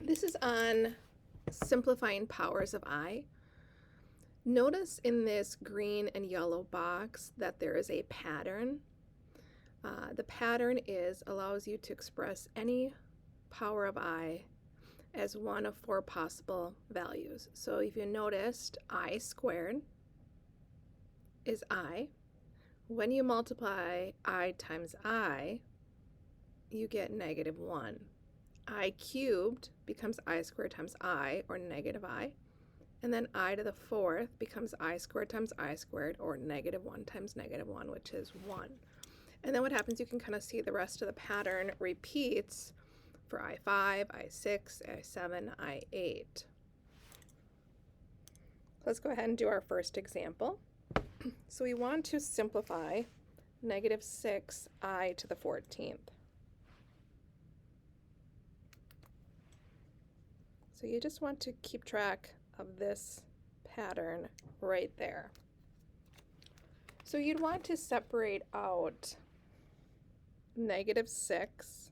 This is on simplifying powers of I. Notice in this green and yellow box that there is a pattern. The pattern allows you to express any power of I as one of four possible values. So if you noticed, I squared is I. When you multiply I times I, you get -1. I cubed becomes I squared times I, or negative I. And then I to the fourth becomes I squared times I squared, or -1 times -1, which is 1. And then what happens, you can kind of see the rest of the pattern repeats for I5, I6, I7, I8. Let's go ahead and do our first example. So we want to simplify -6I to the 14th. So you just want to keep track of this pattern right there. So you'd want to separate out -6,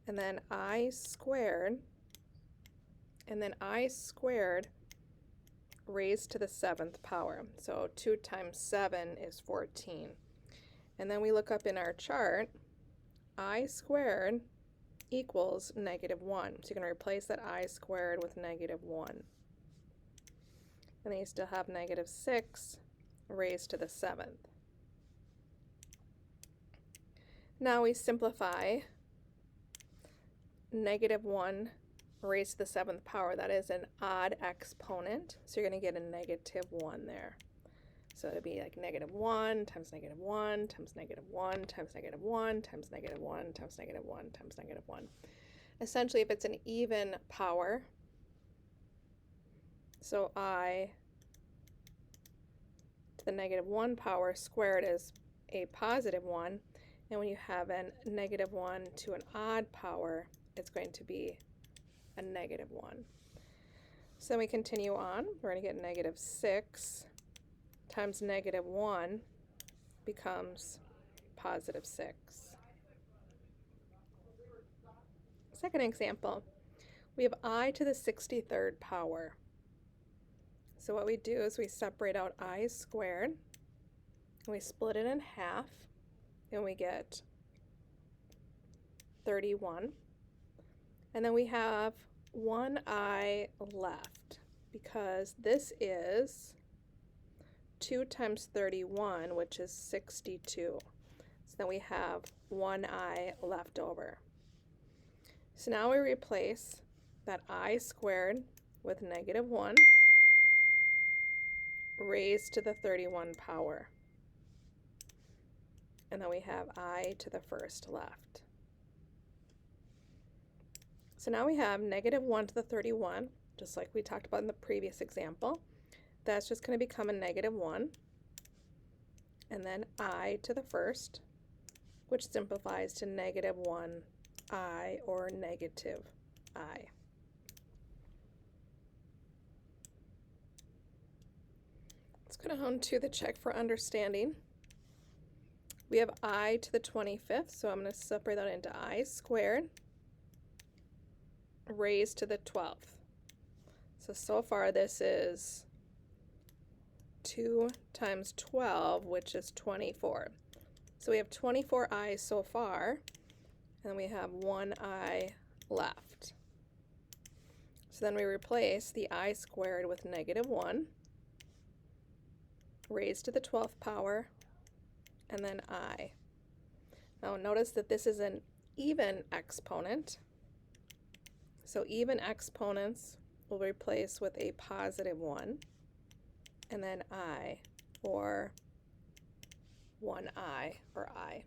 and then I squared, and then I squared raised to the 7th power. So 2 times 7 is 14. And then we look up in our chart, I squared equals -1. So you're going to replace that I squared with -1. And then you still have -6 raised to the 7th. Now we simplify -1 raised to the 7th power. That is an odd exponent, so you're going to get a -1 there. So it'd be like -1 times -1 times -1 times -1 times -1 times -1 times -1. Essentially, if it's an even power, so I to the -1 power squared is a +1, and when you have a -1 to an odd power, it's going to be a -1. So then we continue on. We're going to get -6 times -1 becomes +6. Second example, we have I to the 63rd power. So what we do is we separate out I squared, and we split it in half, and we get 31. And then we have one I left, because this is 2 times 31, which is 62. So then we have one I left over. So now we replace that I squared with -1 raised to the 31 power. And then we have I to the first left. So now we have -1 to the 31, just like we talked about in the previous example. That's just going to become a -1. And then I to the first, which simplifies to -1I, or -I. Let's go down to the check for understanding. We have I to the 25th, so I'm going to separate that into I squared raised to the 12th. So far this is 2 times 12, which is 24. So we have 24 i's so far, and we have one I left. So then we replace the I squared with -1 raised to the 12th power, and then I. Now notice that this is an even exponent. So even exponents will replace with a +1, and then I, or 1I, or I.